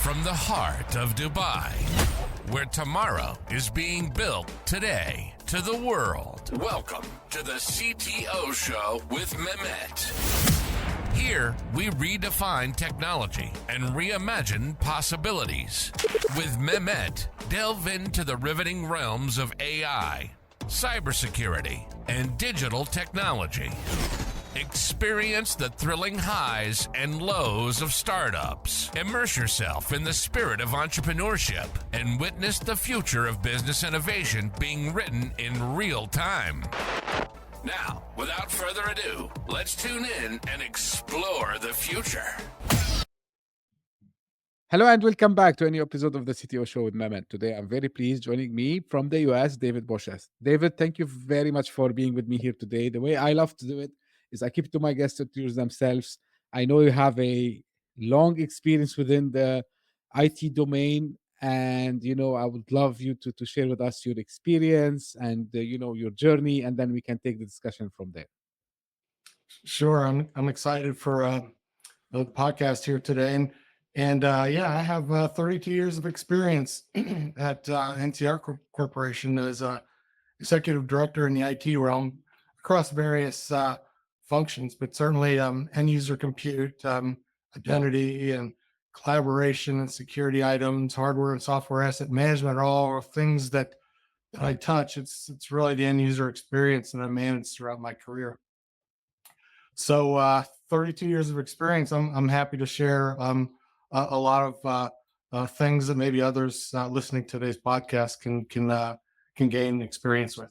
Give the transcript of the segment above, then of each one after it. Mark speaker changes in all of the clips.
Speaker 1: from the heart of Dubai, where tomorrow is being built today, to the world. Welcome to the CTO Show with Mehmet. Here, we redefine technology and reimagine possibilities. With Mehmet, delve into the riveting realms of AI, cybersecurity, and digital technology. Experience the thrilling highs and lows of startups. Immerse yourself in the spirit of entrepreneurship and witness the future of business innovation being written in real time. Now, without further ado, let's tune in and explore the future.
Speaker 2: Hello and welcome back to a new episode of the CTO Show with Mehmet. Today, I'm very pleased joining me from the US, David Boscia. David, thank you very much for being with me here today. The way I love to do it is I keep it to my guests to introduce themselves. I know you have a long experience within the IT domain, and I would love you to share with us your experience and your journey, and then we can take the discussion from there.
Speaker 3: Sure, I'm excited for the podcast here today, and yeah, I have 32 years of experience at NCR Corporation as a executive director in the IT realm across various functions, but certainly end user compute, identity, and collaboration and security items, hardware and software asset management are all things that I touch. It's really the end user experience that I managed throughout my career. So 32 years of experience. I'm happy to share a lot of things that maybe others listening to today's podcast can gain experience with.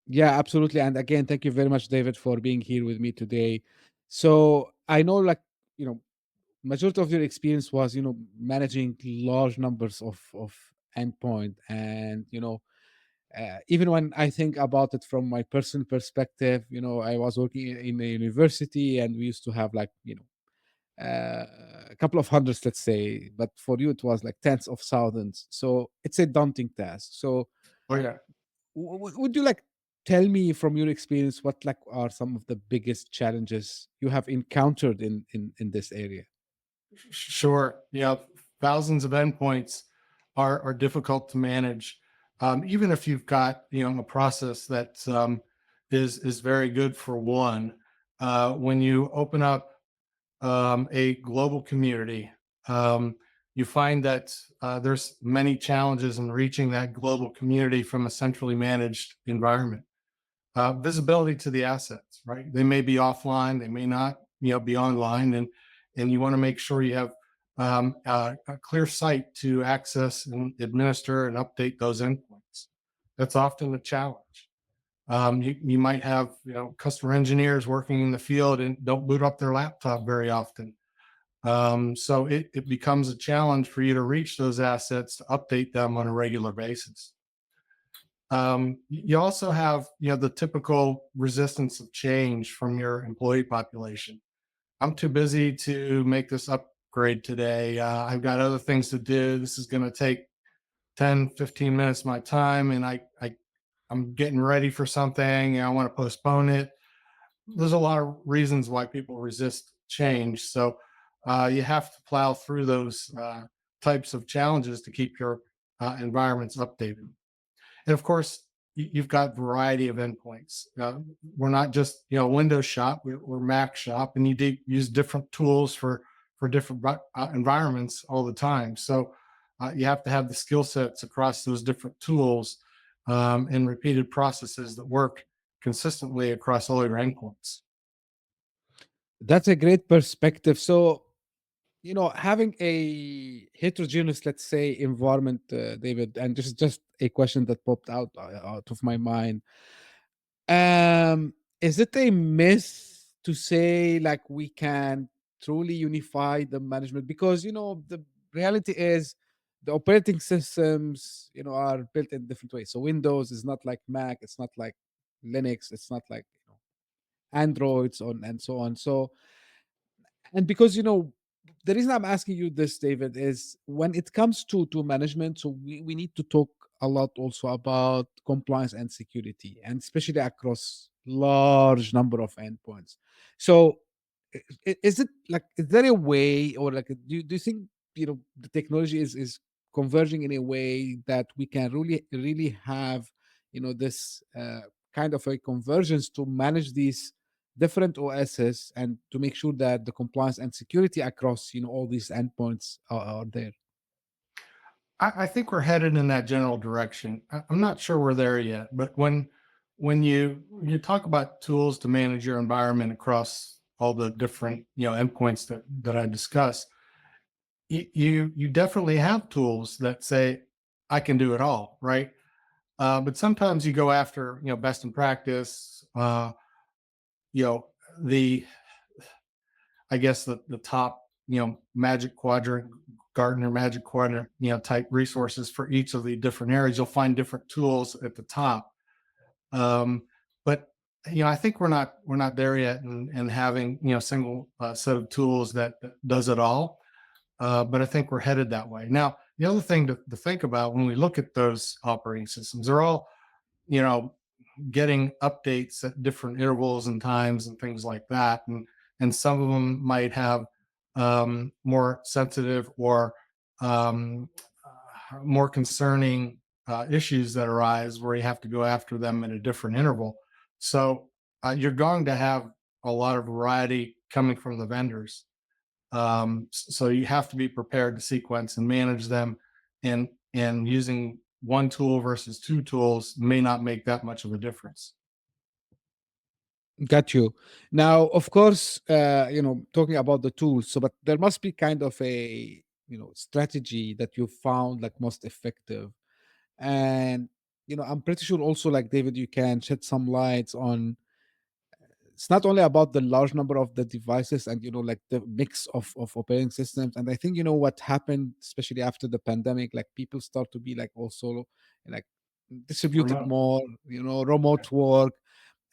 Speaker 2: Yeah, absolutely. And again, thank you very much, David, for being here with me today. So I know, majority of your experience was, managing large numbers of endpoint, and even when I think about it from my personal perspective, I was working in a university, and we used to have a couple of hundreds, let's say, but for you it was like tens of thousands. So it's a daunting task. So
Speaker 3: Oh yeah.
Speaker 2: would you tell me from your experience what are some of the biggest challenges you have encountered in this area?
Speaker 3: Sure. Yeah. Thousands of endpoints are difficult to manage. Even if you've got, a process that is very good for one, when you open up a global community, you find that there's many challenges in reaching that global community from a centrally managed environment. Visibility to the assets, right? They may be offline, they may not, be online, and you want to make sure you have a clear site to access and administer and update those endpoints. That's often a challenge. You might have, customer engineers working in the field and don't boot up their laptop very often. So it becomes a challenge for you to reach those assets, to update them on a regular basis. You also have, the typical resistance of change from your employee population. I'm too busy to make this upgrade today. I've got other things to do. This is going to take 10, 15 minutes of my time, and I'm getting ready for something and I want to postpone it. There's a lot of reasons why people resist change. So you have to plow through those types of challenges to keep your environments updated. And of course, you've got variety of endpoints. We're not just Windows shop, we're Mac shop, and you use different tools for different environments all the time. So you have to have the skill sets across those different tools and repeated processes that work consistently across all your endpoints.
Speaker 2: That's a great perspective. So having a heterogeneous, let's say, environment, David, and this is just a question that popped out of my mind. Is it a myth to say we can truly unify the management? Because the reality is the operating systems are built in different ways. So Windows is not like Mac, it's not like Linux, it's not like Androids on and so on. So, and because the reason I'm asking you this, David, is when it comes to management, so we need to talk a lot also about compliance and security, and especially across large number of endpoints. So is it is there a way, or do you think the technology is converging in a way that we can really have this kind of a convergence to manage these different OSs and to make sure that the compliance and security across all these endpoints are there.
Speaker 3: I think we're headed in that general direction. I'm not sure we're there yet, but when you talk about tools to manage your environment across all the different endpoints that I discussed, you definitely have tools that say I can do it all, right? But sometimes you go after best in practice, you know the I guess the top magic quadrant, Gartner magic quadrant type resources for each of the different areas. You'll find different tools at the top, but I think we're not there yet, and having single set of tools that does it all. But I think we're headed that way. Now, the other thing to think about when we look at those operating systems, they're all you know getting updates at different intervals and times and things like that, and some of them might have more sensitive or um, more concerning issues that arise where you have to go after them in a different interval. So you're going to have a lot of variety coming from the vendors. So you have to be prepared to sequence and manage them, and using one tool versus two tools may not make that much of a difference.
Speaker 2: Got you. Now, of course, talking about the tools, so but there must be kind of a strategy that you found like most effective. And I'm pretty sure also, like David, you can shed some lights on it's not only about the large number of the devices and like the mix of operating systems. And I think what happened, especially after the pandemic, like people start to be like also like distributed
Speaker 3: Remote.
Speaker 2: more, remote work,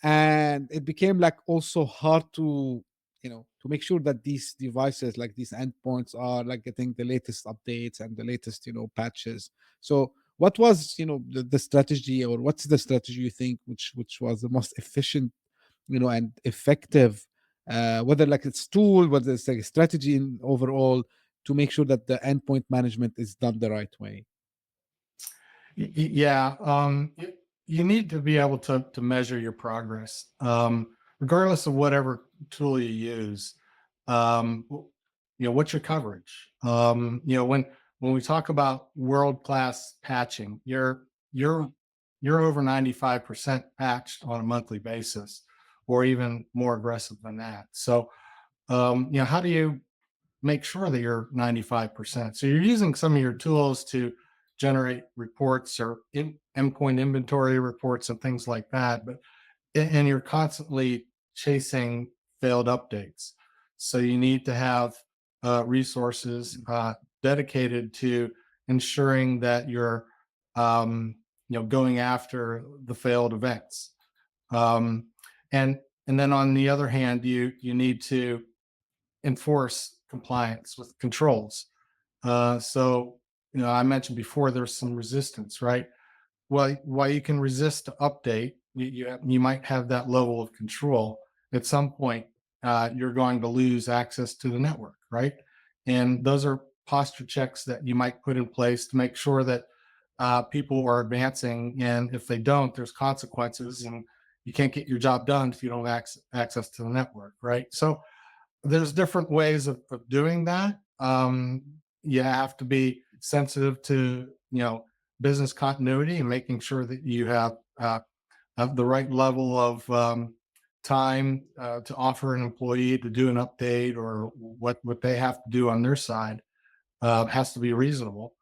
Speaker 2: and it became like also hard to to make sure that these devices, like these endpoints, are like getting the latest updates and the latest patches. So what was the strategy, or what's the strategy you think which was the most efficient and effective, whether like it's tool, whether it's like a strategy in overall, to make sure that the endpoint management is done the right way?
Speaker 3: Yeah, you need to be able to measure your progress, regardless of whatever tool you use. What's your coverage? When we talk about world class patching, you're you're over 95% patched on a monthly basis, or even more aggressive than that. So, how do you make sure that you're 95%? So you're using some of your tools to generate reports or endpoint inventory reports and things like that, but and you're constantly chasing failed updates. So you need to have resources dedicated to ensuring that you're um, going after the failed events. Um, and and then on the other hand, you need to enforce compliance with controls. So, I mentioned before there's some resistance, right? Well, while you can resist to update, you might have that level of control. At some point, you're going to lose access to the network, right? And those are posture checks that you might put in place to make sure that people are advancing. And if they don't, there's consequences, and you can't get your job done if you don't have access to the network, right? So there's different ways of doing that. You have to be sensitive to business continuity and making sure that you have the right level of time to offer an employee to do an update, or what they have to do on their side has to be reasonable.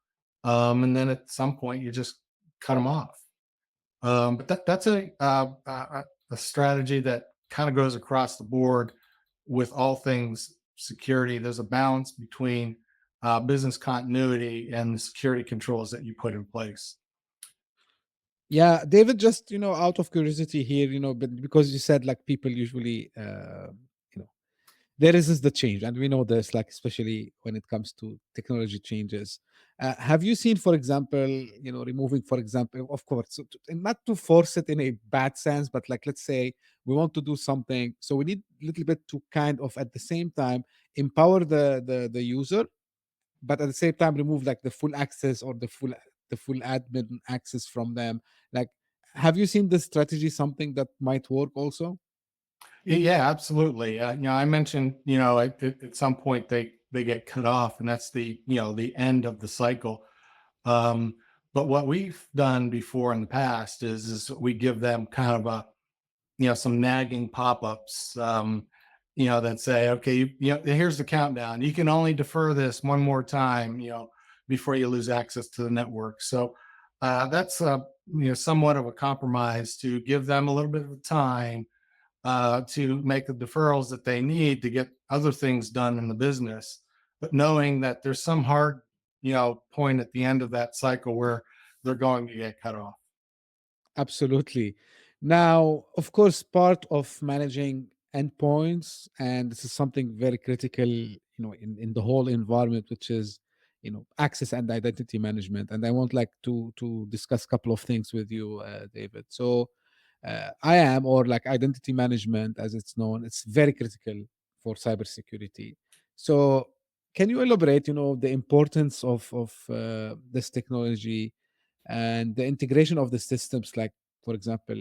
Speaker 3: And then at some point you just cut them off. But that's a strategy that kind of goes across the board with all things security. There's a balance between business continuity and the security controls that you put in place.
Speaker 2: Yeah, David, just out of curiosity here, but because you said like people usually you know there is the change, and we know this, like especially when it comes to technology changes. Have you seen, for example, removing, for example, of course, so and not to force it in a bad sense, but like let's say we want to do something, so we need a little bit to kind of at the same time empower the user, but at the same time remove like the full access or the full admin access from them. Like, have you seen this strategy something that might work also?
Speaker 3: Yeah, absolutely. I mentioned, at some point they get cut off, and that's the end of the cycle. Um, but what we've done before in the past is we give them kind of some nagging pop-ups, that say, okay, here's the countdown. You can only defer this one more time, before you lose access to the network. So that's somewhat of a compromise to give them a little bit of time to make the deferrals that they need to get other things done in the business, but knowing that there's some hard, point at the end of that cycle where they're going to get cut off.
Speaker 2: Absolutely. Now, of course, part of managing endpoints, and this is something very critical, in the whole environment, which is, access and identity management. And I want like to discuss a couple of things with you, David. So, IAM, or like identity management, as it's known, it's very critical for cybersecurity. So, can you elaborate, the importance of this technology and the integration of the systems? Like, for example,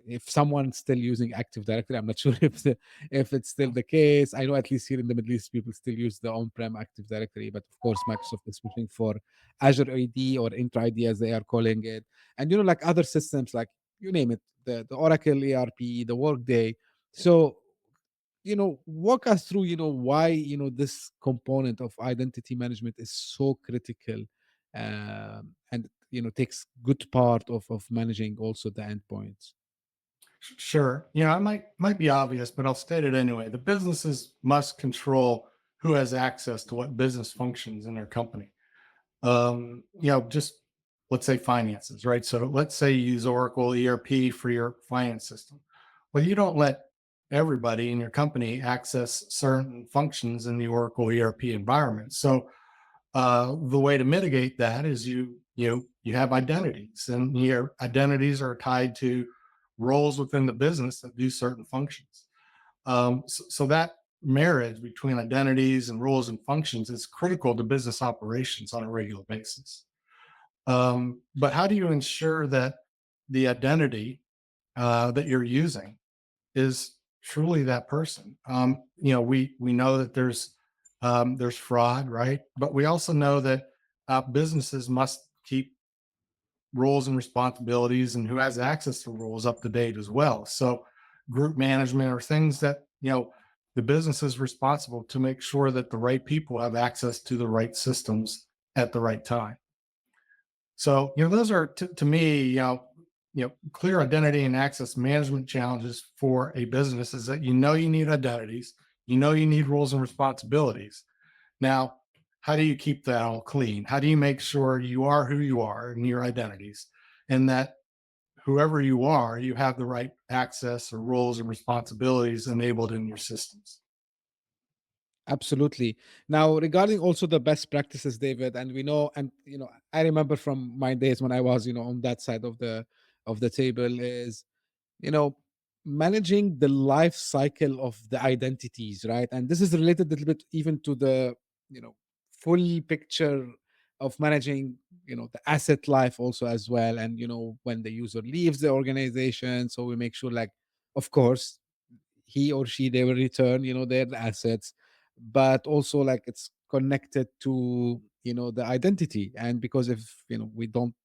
Speaker 2: if someone's still using Active Directory, I'm not sure if it's still the case. I know at least here in the Middle East, people still use the on-prem Active Directory, but of course, Microsoft is pushing for Azure AD, or Intra ID as they are calling it, and like other systems, like you name it, the Oracle ERP, the Workday. So, walk us through, why, this component of identity management is so critical, and takes good part of managing also the endpoints.
Speaker 3: Sure. It might be obvious, but I'll state it anyway. The businesses must control who has access to what business functions in their company. Just let's say finances, right? So let's say you use Oracle ERP for your finance system. Well, you don't let everybody in your company access certain functions in the Oracle ERP environment. So the way to mitigate that is you have identities, and your identities are tied to roles within the business that do certain functions. So that marriage between identities and roles and functions is critical to business operations on a regular basis. But how do you ensure that the identity that you're using is truly that person? We know that there's fraud, right? But we also know that businesses must keep roles and responsibilities and who has access to roles up to date as well. So group management are things that, the business is responsible to make sure that the right people have access to the right systems at the right time. So, those are to me, clear identity and access management challenges for a business is that you need identities, you need roles and responsibilities. Now, how do you keep that all clean? How do you make sure you are who you are in your identities, and that whoever you are, you have the right access or roles and responsibilities enabled in your systems?
Speaker 2: Absolutely. Now, regarding also the best practices, David, and we know, and I remember from my days when I was, on that side of the table, is you know managing the life cycle of the identities, right? And this is related a little bit even to the full picture of managing the asset life also as well. And when the user leaves the organization, so we make sure, like, of course, he or she, they will return their assets, but also like it's connected to the identity. And because if we don't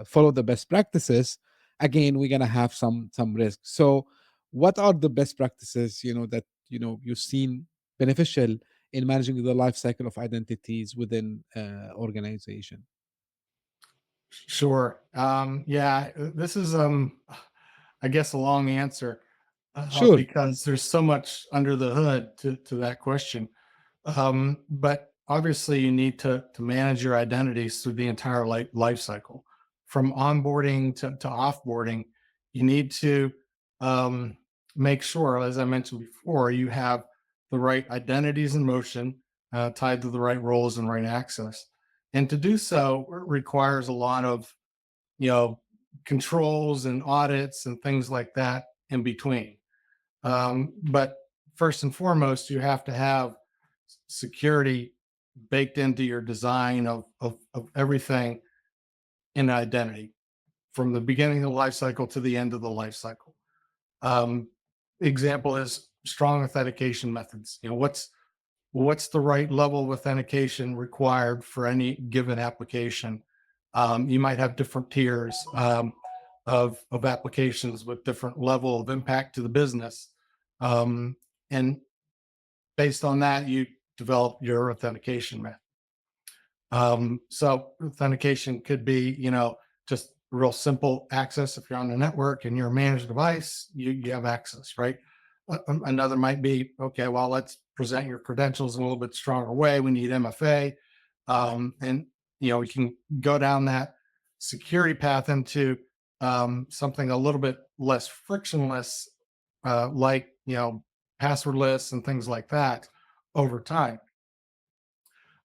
Speaker 2: follow the best practices, again we're gonna have some risk. So what are the best practices that you've seen beneficial in managing the life cycle of identities within organization?
Speaker 3: Sure. Yeah, this is, I guess, a long answer
Speaker 2: Sure.
Speaker 3: because there's so much under the hood to that question. But obviously, you need to manage your identities through the entire life cycle, from onboarding to offboarding. You need to um, make sure, as I mentioned before, you have the right identities in motion, tied to the right roles and right access. And to do so requires a lot of you know controls and audits and things like that in between. But first and foremost, you have to have security baked into your design of everything in identity, from the beginning of the life cycle to the end of the life cycle. Example is strong authentication methods. What's the right level of authentication required for any given application? You might have different tiers of applications with different level of impact to the business. And based on that, you develop your authentication method. So authentication could be, just real simple access. If you're on the network and you're a managed device, you have access, right? Another might be, okay, well, let's present your credentials in a little bit stronger way. We need MFA. And, we can go down that security path into something a little bit less frictionless, like, passwordless and things like that over time.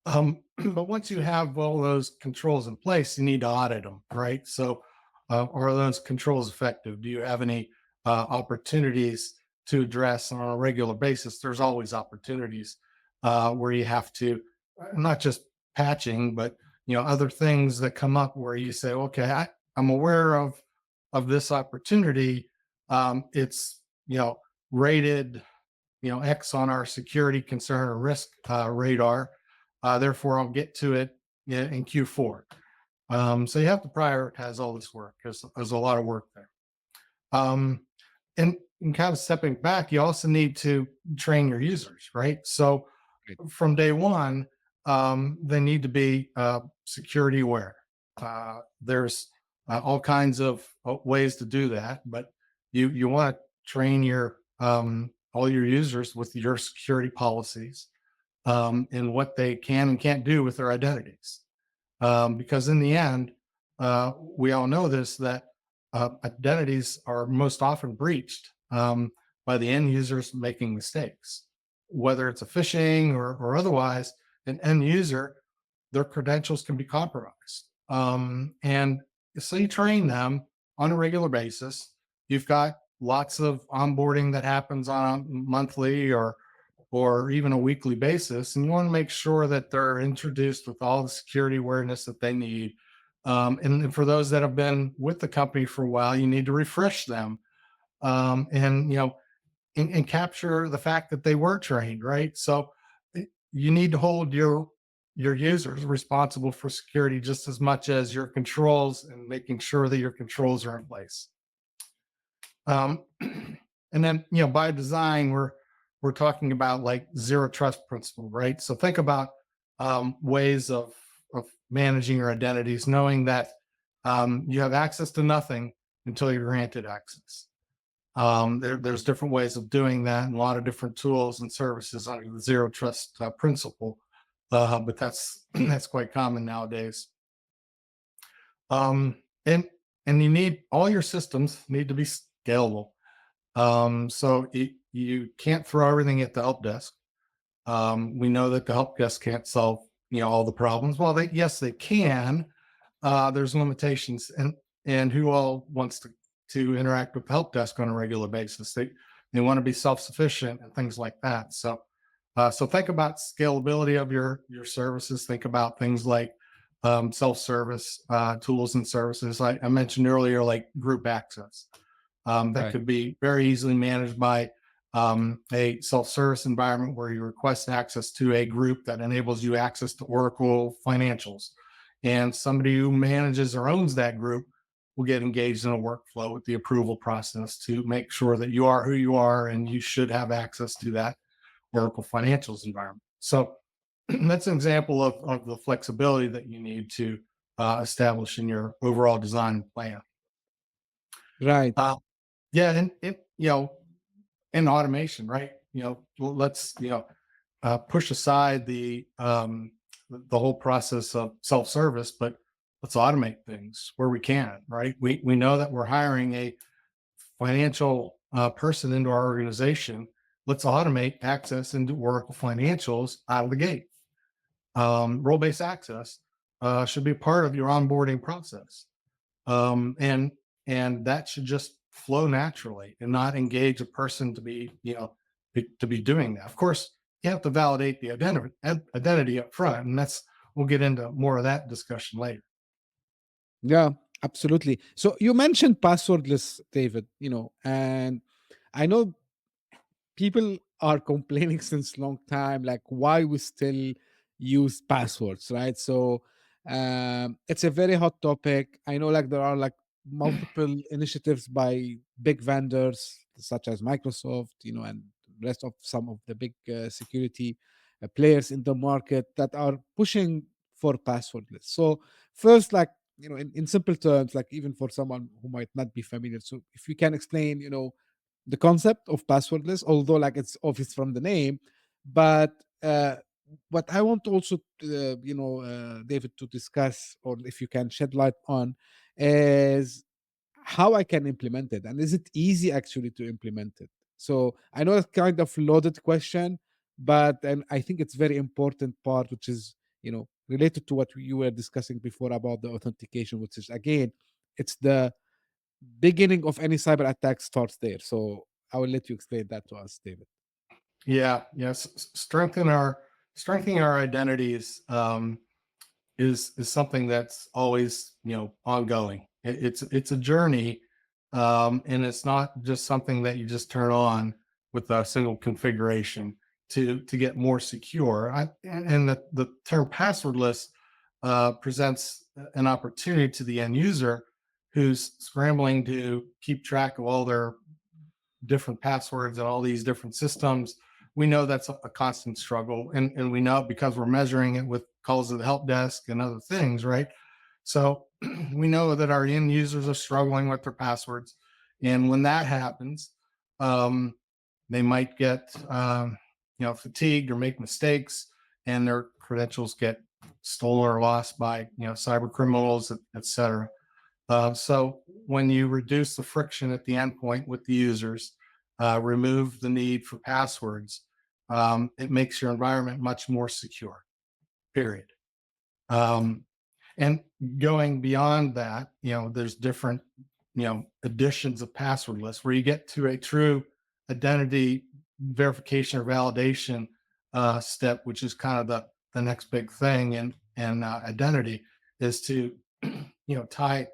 Speaker 3: But once you have all those controls in place, you need to audit them, right? So, are those controls effective? Do you have any opportunities to address on a regular basis? There's always opportunities where you have to, not just patching, but other things that come up where you say, okay, I'm aware of this opportunity. It's rated X on our security concern or risk radar. Therefore, I'll get to it in Q4. So you have to prioritize all this work because there's a lot of work there. And kind of stepping back, you also need to train your users, right? So from day one, they need to be security aware. There's all kinds of ways to do that, but you want to train your all your users with your security policies. And what they can and can't do with their identities. Because in the end, we all know this, that identities are most often breached by the end users making mistakes, whether it's a phishing or otherwise. An end user, their credentials can be compromised. And so you train them on a regular basis. You've got lots of onboarding that happens on a monthly or even a weekly basis. And you want to make sure that they're introduced with all the security awareness that they need. And for those that have been with the company for a while, you need to refresh them and capture the fact that they were trained, right? So you need to hold your users responsible for security just as much as your controls, and making sure that your controls are in place. And then, by design, we're talking about like zero trust principle, right? So think about ways of managing your identities, knowing that you have access to nothing until you're granted access. There's different ways of doing that, and a lot of different tools and services under the zero trust principle, but that's quite common nowadays. And you need, all your systems need to be scalable. So you can't throw everything at the help desk. We know that the help desk can't solve all the problems. Well, yes, they can. There's limitations, and who all wants to interact with the help desk on a regular basis? They want to be self-sufficient and things like that. So think about scalability of your services. Think about things like self-service tools and services. I mentioned earlier, like group access. That could be very easily managed by a self-service environment where you request access to a group that enables you access to Oracle financials. And somebody who manages or owns that group will get engaged in a workflow with the approval process to make sure that you are who you are and you should have access to that Oracle financials environment. So that's an example of the flexibility that you need to establish in your overall design plan.
Speaker 2: Right.
Speaker 3: Yeah, and automation, right? Let's push aside the whole process of self-service, but let's automate things where we can, right? We know that we're hiring a financial person into our organization. Let's automate access into Oracle financials out of the gate. Role-based access should be part of your onboarding process, and that should just flow naturally and not engage a person to be doing that. Of course, you have to validate the identity up front, and we'll get into more of that discussion later.
Speaker 2: Yeah, absolutely. So you mentioned passwordless, David, and I know people are complaining since long time, like why we still use passwords, right? So it's a very hot topic. I know like there are like multiple initiatives by big vendors such as Microsoft, and rest of some of the big security players in the market that are pushing for passwordless. So first, like, in simple terms, like even for someone who might not be familiar, so if you can explain, the concept of passwordless, although like it's obvious from the name, but what I want also, David, to discuss, or if you can shed light on, is how I can implement it, and is it easy actually to implement it? So I know it's kind of loaded question, but and I think it's very important part, which is related to what you were discussing before about the authentication, which is again, it's the beginning of any cyber attack starts there. So I will let you explain that to us, David.
Speaker 3: Yeah, yes, strengthening our identities is something that's always ongoing. It's a journey, and it's not just something that you just turn on with a single configuration to get more secure. And the term passwordless presents an opportunity to the end user who's scrambling to keep track of all their different passwords and all these different systems. We know that's a constant struggle, and we know because we're measuring it with calls to the help desk and other things, right? So we know that our end users are struggling with their passwords, and when that happens, they might get fatigued or make mistakes, and their credentials get stolen or lost by cyber criminals, et cetera. So when you reduce the friction at the endpoint with the users, remove the need for passwords, it makes your environment much more secure, period. And going beyond that, there's different, editions of passwordless where you get to a true identity verification or validation step, which is kind of the next big thing in identity, is to, tie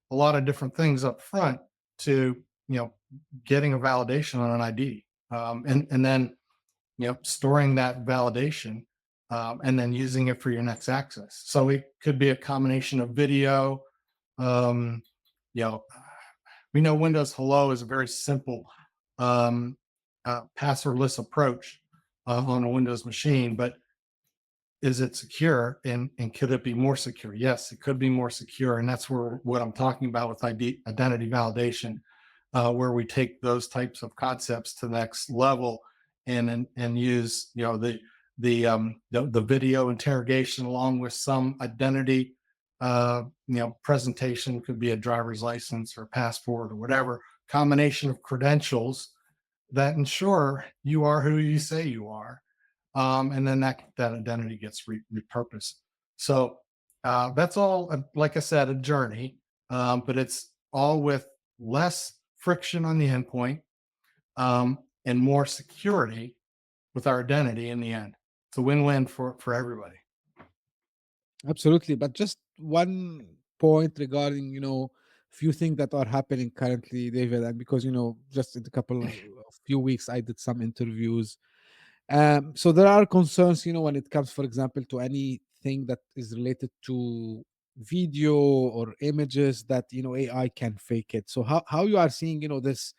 Speaker 3: a lot of different things up front to getting a validation on an ID, and then storing that validation, and then using it for your next access. So it could be a combination of video. Um, you know, we know Windows Hello is a very simple passwordless approach on a Windows machine, but is it secure, and could it be more secure? Yes, it could be more secure, and that's where what I'm talking about with identity validation, where we take those types of concepts to the next level, and use the video interrogation along with some identity presentation. Could be a driver's license or passport or whatever combination of credentials that ensure you are who you say you are, and then that identity gets repurposed. So that's all, like I said, a journey, but it's all with less friction on the endpoint, and more security with our identity in the end. It's a win-win for everybody.
Speaker 2: Absolutely. But just one point regarding, few things that are happening currently, David, and because, just in a few weeks, I did some interviews. So there are concerns, when it comes, for example, to anything that is related to video or images that, AI can fake it. So how you are seeing, this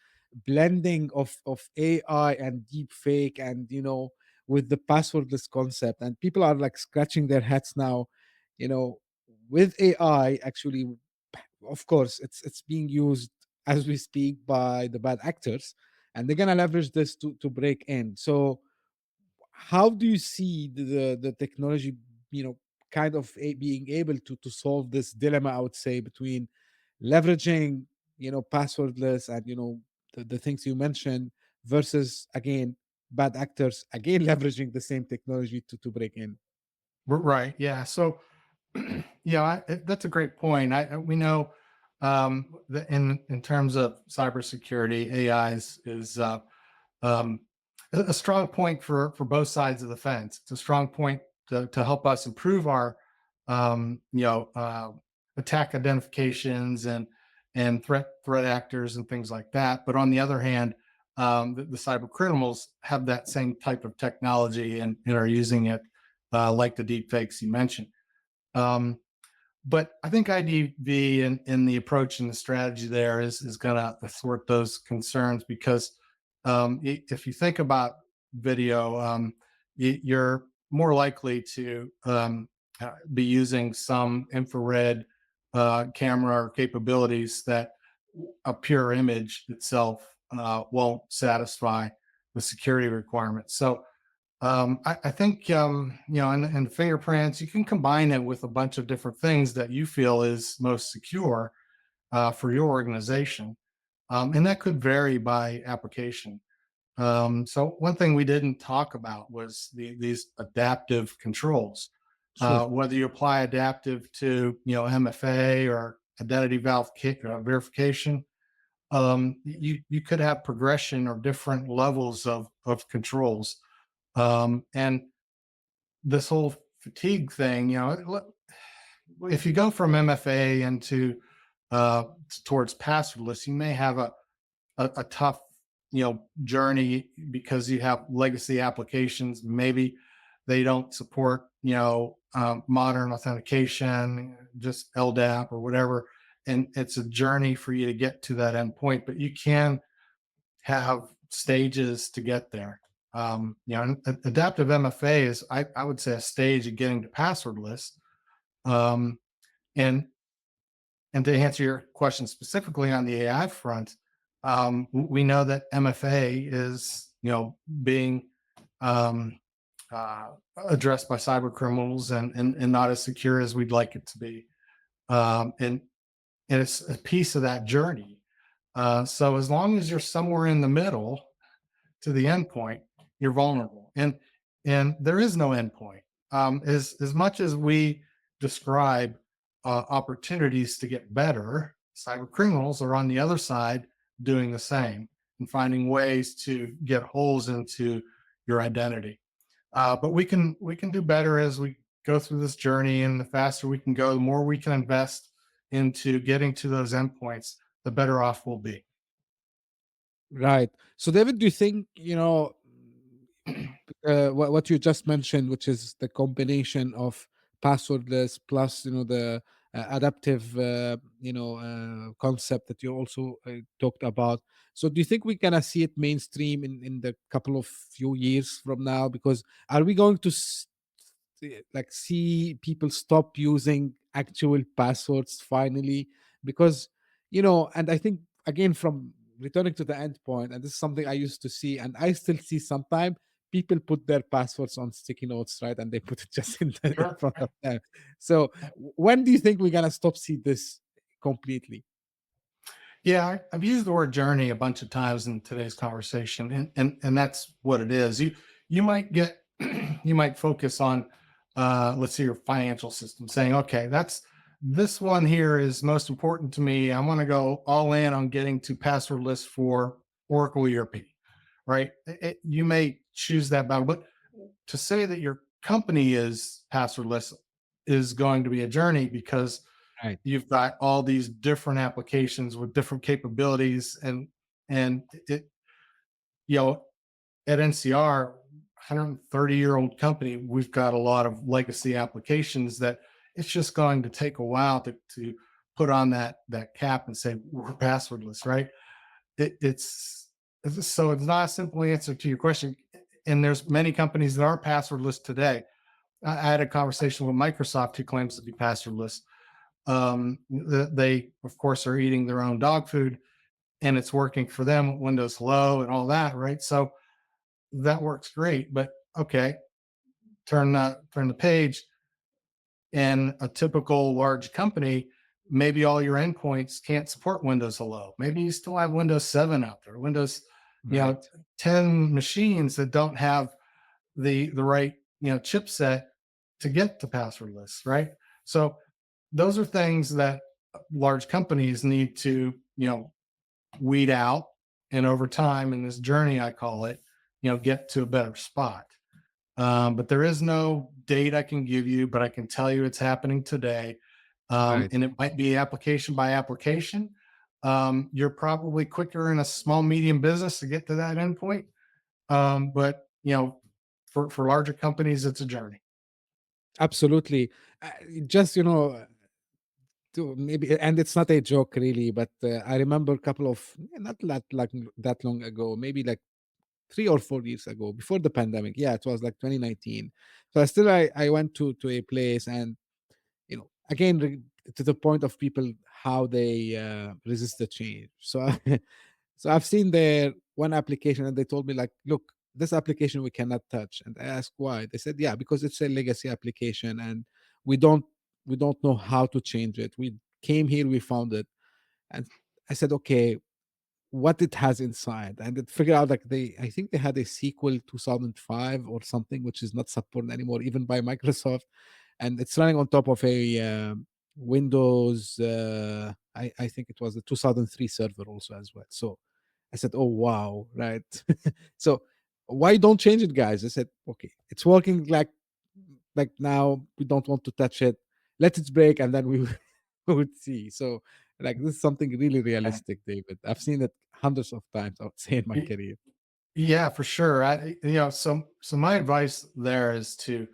Speaker 2: blending of AI and deep fake and, with the passwordless concept, and people are like scratching their heads now, you know, with AI actually, of course, it's being used as we speak by the bad actors, and they're gonna leverage this to break in. So how do you see the technology, kind of being able to solve this dilemma, I would say, between leveraging, passwordless and the things you mentioned versus again bad actors again leveraging the same technology to break in?
Speaker 3: Right. Yeah. So, that's a great point. We know that in terms of cybersecurity, AI is um, a strong point for both sides of the fence. It's a strong point to help us improve our you know attack identifications and threat actors and things like that. But on the other hand, the cyber criminals have that same type of technology and are using it, like the deep fakes you mentioned. Um, but I think IDV in the approach and the strategy there is going to thwart those concerns because if you think about video, you're more likely to be using some infrared camera or capabilities that a pure image itself won't satisfy the security requirements. So I think and fingerprints, you can combine it with a bunch of different things that you feel is most secure for your organization, and that could vary by application. So one thing we didn't talk about was these adaptive controls.
Speaker 2: Sure.
Speaker 3: Whether you apply adaptive to MFA or identity verification, you could have progression or different levels of controls. And this whole fatigue thing, if you go from MFA into towards passwordless, you may have a tough journey because you have legacy applications. Maybe they don't support modern authentication, just LDAP or whatever, and it's a journey for you to get to that endpoint. But you can have stages to get there. Adaptive MFA is, I would say, a stage of getting to passwordless. Um, and to answer your question specifically on the AI front, we know that MFA is being um, addressed by cyber criminals and not as secure as we'd like it to be. And it's a piece of that journey. So as long as you're somewhere in the middle to the endpoint, you're vulnerable. And there is no endpoint. As much as we describe opportunities to get better, cyber criminals are on the other side doing the same and finding ways to get holes into your identity. But we can do better as we go through this journey, and the faster we can go, the more we can invest into getting to those endpoints, the better off we'll be.
Speaker 2: Right. So, David, do you think, what you just mentioned, which is the combination of passwordless plus, the adaptive, concept that you also talked about. So, do you think we're gonna see it mainstream in the couple of few years from now? Because are we going to like see people stop using actual passwords finally? Because and I think, again, from returning to the endpoint, and this is something I used to see and I still see sometimes, people put their passwords on sticky notes, right? And they put it just in
Speaker 3: Sure.
Speaker 2: front of them. So when do you think we're gonna stop see this completely?
Speaker 3: Yeah, I've used the word journey a bunch of times in today's conversation, and that's what it is. You might get you might focus on let's say your financial system, saying, okay, that's this one here is most important to me. I want to go all in on getting to passwordless for Oracle ERP, right? You may choose that battle, but to say that your company is passwordless is going to be a journey because
Speaker 2: Right.
Speaker 3: you've got all these different applications with different capabilities and it you know at NCR, 130-year-old company, we've got a lot of legacy applications that it's just going to take a while to put on that cap and say we're passwordless, right? So it's not a simple answer to your question. And there's many companies that are passwordless today. I had a conversation with Microsoft, who claims to be passwordless. They of course are eating their own dog food, and it's working for them, Windows Hello and all that, right? So that works great. But okay, turn the page. In a typical large company, maybe all your endpoints can't support Windows Hello. Maybe you still have Windows 7 out there, Windows,
Speaker 2: Right.
Speaker 3: 10 machines that don't have the right chipset to get to passwordless, right? So those are things that large companies need to weed out, and over time in this journey, I call it, get to a better spot. But there is no date I can give you, but I can tell you it's happening today.
Speaker 2: Right.
Speaker 3: And it might be application by application. You're probably quicker in a small, medium business to get to that endpoint. But for larger companies, it's a journey.
Speaker 2: Absolutely. Uh, just to maybe, and it's not a joke really, but I remember a couple of not that long ago, maybe like 3 or 4 years ago, before the pandemic. Yeah, it was like 2019. So I went to a place, and again, to the point of people, how they resist the change. So so I've seen their one application, and they told me like, look, this application we cannot touch. And I asked why. They said, yeah, because it's a legacy application, and we don't we don't know how to change it. We came here, we found it. And I said, okay, what it has inside. And it figured out like I think they had a sequel 2005 or something, which is not supported anymore, even by Microsoft. And it's running on top of a Windows. I think it was the 2003 server also as well. So I said, "Oh wow, right." So why don't change it, guys? I said, "Okay, it's working like now. We don't want to touch it. Let it break, and then we we would see." So like this is something really realistic, David. I've seen it hundreds of times, I would say, in my
Speaker 3: Y-
Speaker 2: career.
Speaker 3: Yeah, for sure. So my advice there is to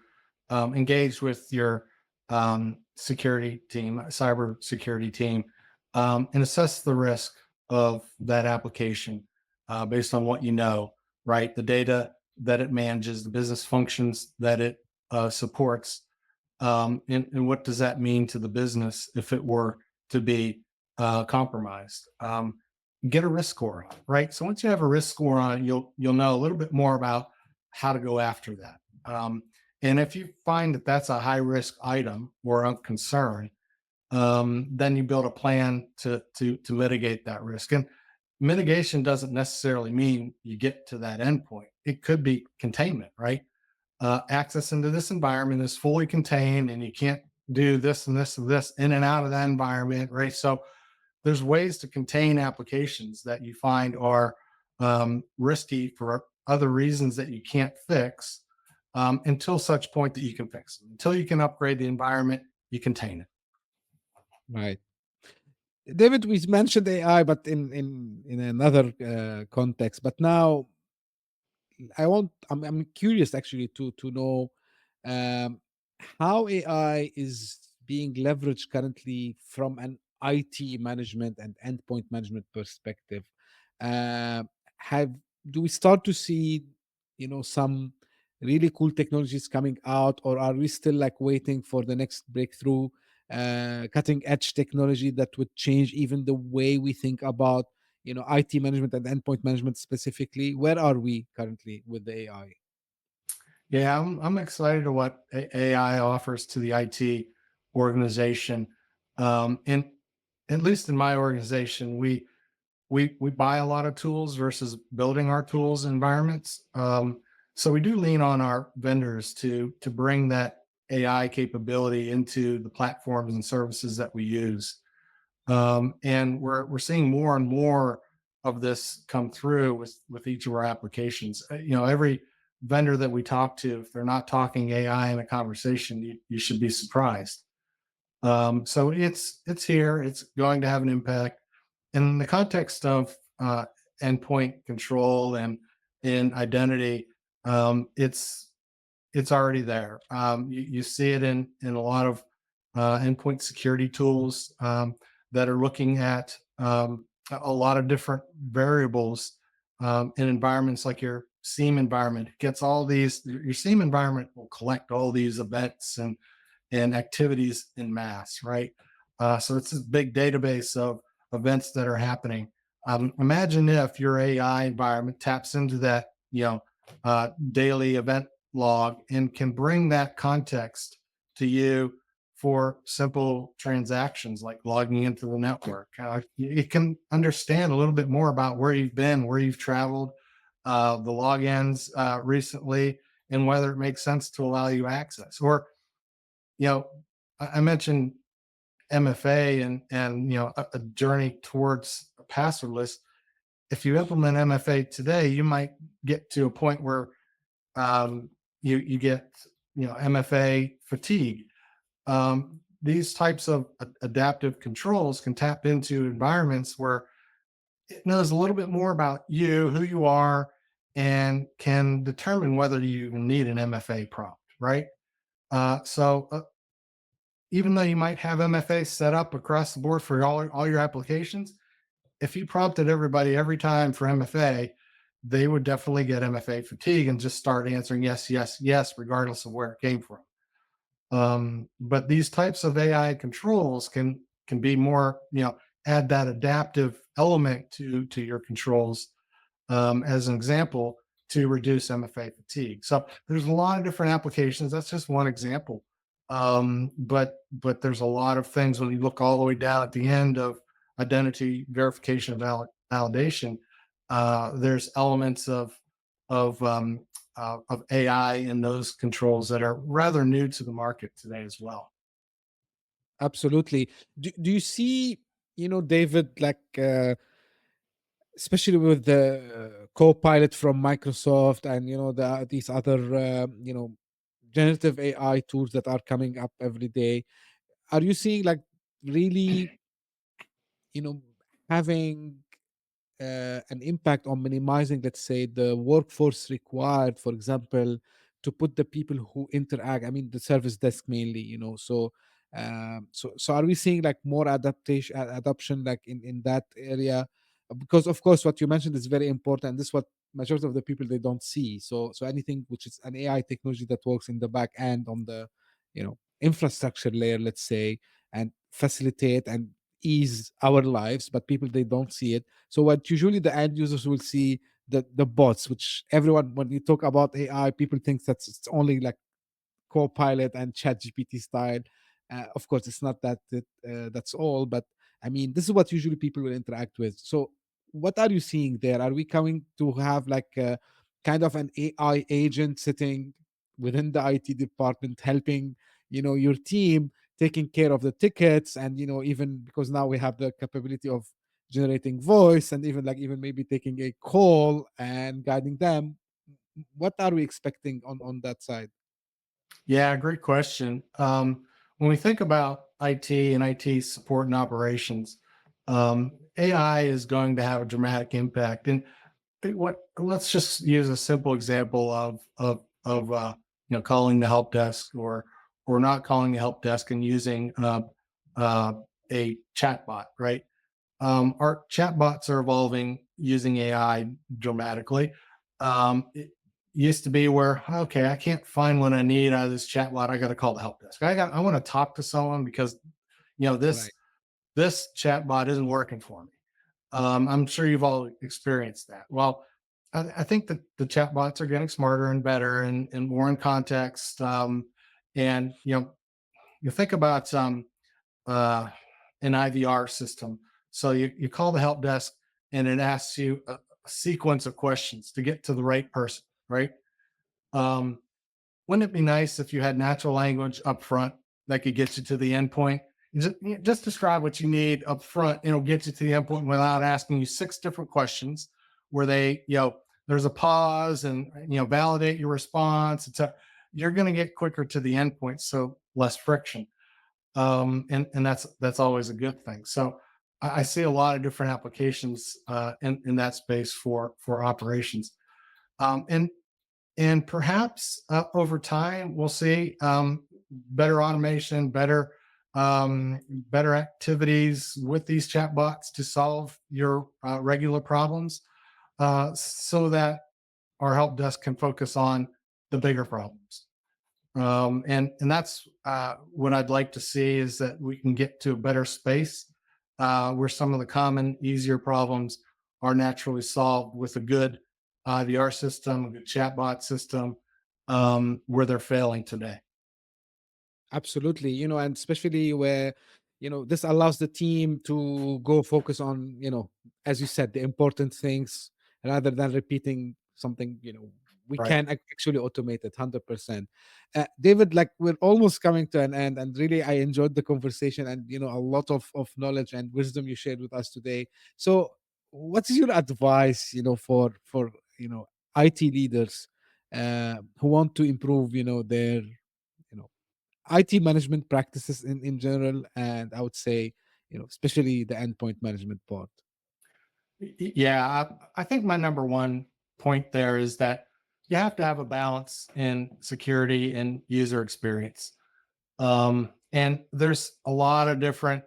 Speaker 3: engage with your security team, cyber security team, and assess the risk of that application based on what you know, right? The data that it manages, the business functions that it supports, and what does that mean to the business if it were to be compromised? Get a risk score on it, right? So once you have a risk score on it, you'll know a little bit more about how to go after that. And if you find that that's a high risk item or a concern, then you build a plan to mitigate that risk. And mitigation doesn't necessarily mean you get to that endpoint. It could be containment, right? Access into this environment is fully contained, and you can't do this and this and this in and out of that environment, right? So there's ways to contain applications that you find are risky for other reasons that you can't fix until such point that you can fix them. Until you can upgrade the environment, you contain it.
Speaker 2: Right. David, we mentioned AI, but in another context. But now I'm curious actually to know um, how AI is being leveraged currently from an IT management and endpoint management perspective. Uh, have Do we start to see some really cool technologies coming out, or are we still like waiting for the next breakthrough, cutting edge technology that would change even the way we think about IT management and endpoint management specifically? Where are we currently with the AI?
Speaker 3: Yeah, I'm excited to what AI offers to the IT organization. And at least in my organization, we buy a lot of tools versus building our tools environments. So we do lean on our vendors to bring that AI capability into the platforms and services that we use. And we're seeing more and more of this come through with each of our applications. Every vendor that we talk to, if they're not talking AI in a conversation, you should be surprised. So it's here. It's going to have an impact in the context of endpoint control and in identity. It's already there. You see it in a lot of endpoint security tools that are looking at a lot of different variables in environments like your SIEM environment. It gets all these. Your SIEM environment will collect all these events and activities in mass, right? So it's this big database of events that are happening. Imagine if your AI environment taps into that, daily event log and can bring that context to you for simple transactions like logging into the network. It can understand a little bit more about where you've been, where you've traveled, the logins recently, and whether it makes sense to allow you access. Or, you know, I mentioned MFA and a journey towards passwordless. if you implement MFA today, you might get to a point where you get MFA fatigue. These types of adaptive controls can tap into environments where it knows a little bit more about you, who you are, and can determine whether you need an MFA prompt, right? So even though you might have MFA set up across the board for all your applications, if you prompted everybody every time for MFA, they would definitely get MFA fatigue and just start answering yes, yes, yes, regardless of where it came from. But these types of AI controls can be more, add that adaptive element to your controls, as an example, to reduce MFA fatigue. So there's a lot of different applications. That's just one example. But there's a lot of things when you look all the way down at the end of identity verification and validation. There's elements of AI in those controls that are rather new to the market today as well.
Speaker 2: Absolutely. Do you see, David, like especially with the co-pilot from Microsoft and these other generative AI tools that are coming up every day, are you seeing like really you know having an impact on minimizing, let's say, the workforce required, for example, to put the people who interact, I mean the service desk mainly, so are we seeing like more adoption like in that area? Because of course what you mentioned is very important. This is what majority of the people they don't see. So anything which is an AI technology that works in the back end on the infrastructure layer, let's say, and facilitate and ease our lives, but people they don't see it. So what usually the end users will see, the bots, which everyone, when you talk about AI, people think that it's only like Copilot and Chat GPT style. Of course, it's not that's all, but I mean, this is what usually people will interact with. So, what are you seeing there? Are we coming to have like a kind of an AI agent sitting within the IT department, helping your team, taking care of the tickets, and even because now we have the capability of generating voice and even maybe taking a call and guiding them. What are we expecting on that side?
Speaker 3: Yeah, great question. When we think about IT and IT support and operations, AI is going to have a dramatic impact. And let's just use a simple example of calling the help desk or not calling the help desk and using a chatbot, right? Our chatbots are evolving using AI dramatically. It used to be where, okay, I can't find what I need out of this chatbot. I got to call the help desk. I want to talk to someone because this
Speaker 2: Right.
Speaker 3: this chatbot isn't working for me. I'm sure you've all experienced that. Well, I think that the chatbots are getting smarter and better and more in context. And you think about uh, an IVR system. So you call the help desk and it asks you a sequence of questions to get to the right person, right? Um, wouldn't it be nice if you had natural language up front that could get you to the endpoint? Just describe what you need up front, and it'll get you to the endpoint without asking you six different questions where there's a pause and validate your response. You're going to get quicker to the endpoint, so less friction. And that's always a good thing. So I see a lot of different applications in that space for operations, and perhaps over time we'll see better automation, better activities with these chatbots to solve your regular problems, so that our help desk can focus on the bigger problems. And that's what I'd like to see, is that we can get to a better space where some of the common, easier problems are naturally solved with a good IVR system, a good chatbot system, where they're failing today.
Speaker 2: Absolutely, and especially where, this allows the team to go focus on, as you said, the important things rather than repeating something, we
Speaker 3: Right.
Speaker 2: can actually automate it 100%. David, like we're almost coming to an end, and really I enjoyed the conversation and, a lot of knowledge and wisdom you shared with us today. So what is your advice, for IT leaders who want to improve, their IT management practices in general, and I would say, especially the endpoint management part.
Speaker 3: Yeah, I think my number one point there is that you have to have a balance in security and user experience. And there's a lot of different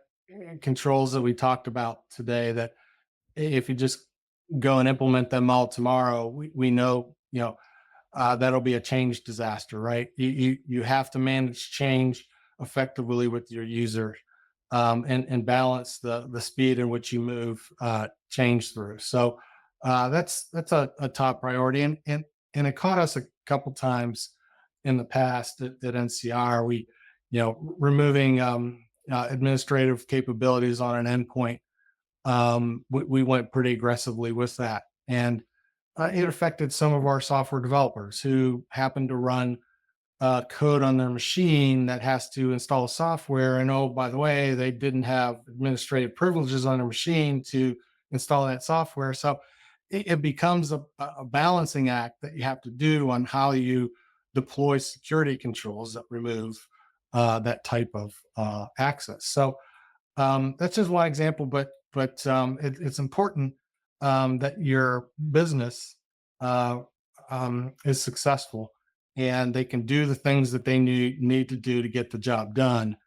Speaker 3: controls that we talked about today that if you just go and implement them all tomorrow, we know, that'll be a change disaster, right? You have to manage change effectively with your user, and balance the speed in which you move change through. So that's a top priority, and it caught us a couple times in the past at NCR. We, removing administrative capabilities on an endpoint. We went pretty aggressively with that, and it affected some of our software developers who happen to run code on their machine that has to install software. And oh, by the way, they didn't have administrative privileges on their machine to install that software. So it becomes a balancing act that you have to do on how you deploy security controls that remove that type of access. So that's just one example, but it's important that your business is successful and they can do the things that they need to do to get the job done.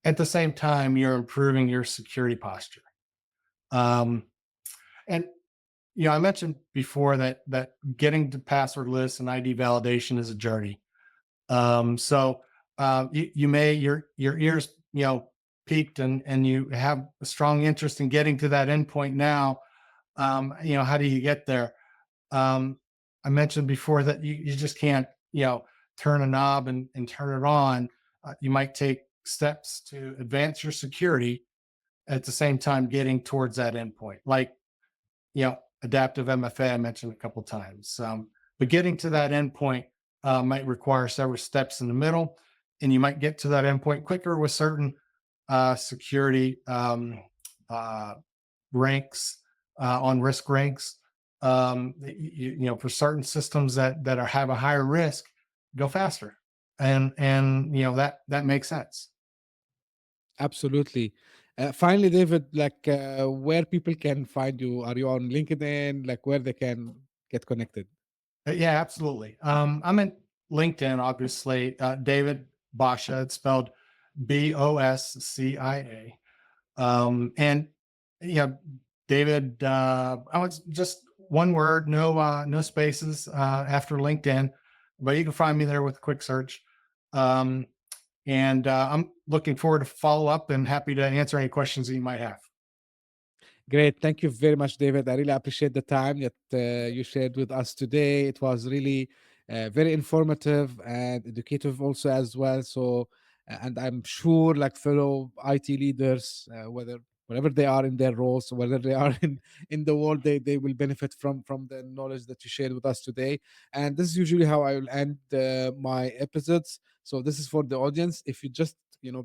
Speaker 3: At the same time, you're improving your security posture. Um, and I mentioned before that getting to passwordless and ID validation is a journey. So you may your ears peaked and you have a strong interest in getting to that endpoint now. How do you get there? I mentioned before that you just can't, turn a knob and turn it on. You might take steps to advance your security at the same time getting towards that endpoint, like, adaptive MFA I mentioned a couple times. But getting to that endpoint might require several steps in the middle, and you might get to that endpoint quicker with certain security ranks on risk ranks. For certain systems that have a higher risk, go faster, and that makes sense.
Speaker 2: Absolutely. Finally, David, like where people can find you? Are you on LinkedIn? Like where they can get connected?
Speaker 3: Yeah, absolutely. I'm in LinkedIn, obviously. David Boscia, it's spelled Boscia. And David, I was just one word, no spaces after LinkedIn, but you can find me there with a quick search. And I'm looking forward to follow up and happy to answer any questions that you might have.
Speaker 2: Great. Thank you very much, David. I really appreciate the time that you shared with us today. It was really very informative and educative also as well. So, and I'm sure like fellow IT leaders, wherever they are in their roles, whether they are in the world, they will benefit from the knowledge that you shared with us today. And this is usually how I will end my episodes. So this is for the audience. If you just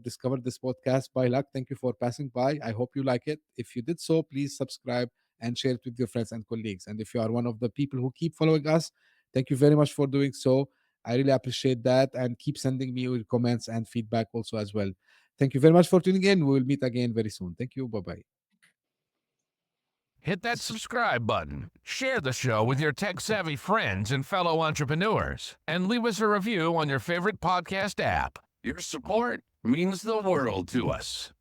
Speaker 2: discovered this podcast by luck, thank you for passing by. I hope you like it. If you did so, please subscribe and share it with your friends and colleagues. And if you are one of the people who keep following us, thank you very much for doing so. I really appreciate that, and keep sending me your comments and feedback also as well. Thank you very much for tuning in. We will meet again very soon. Thank you. Bye bye.
Speaker 1: Hit that subscribe button, share the show with your tech-savvy friends and fellow entrepreneurs, and leave us a review on your favorite podcast app. Your support means the world to us.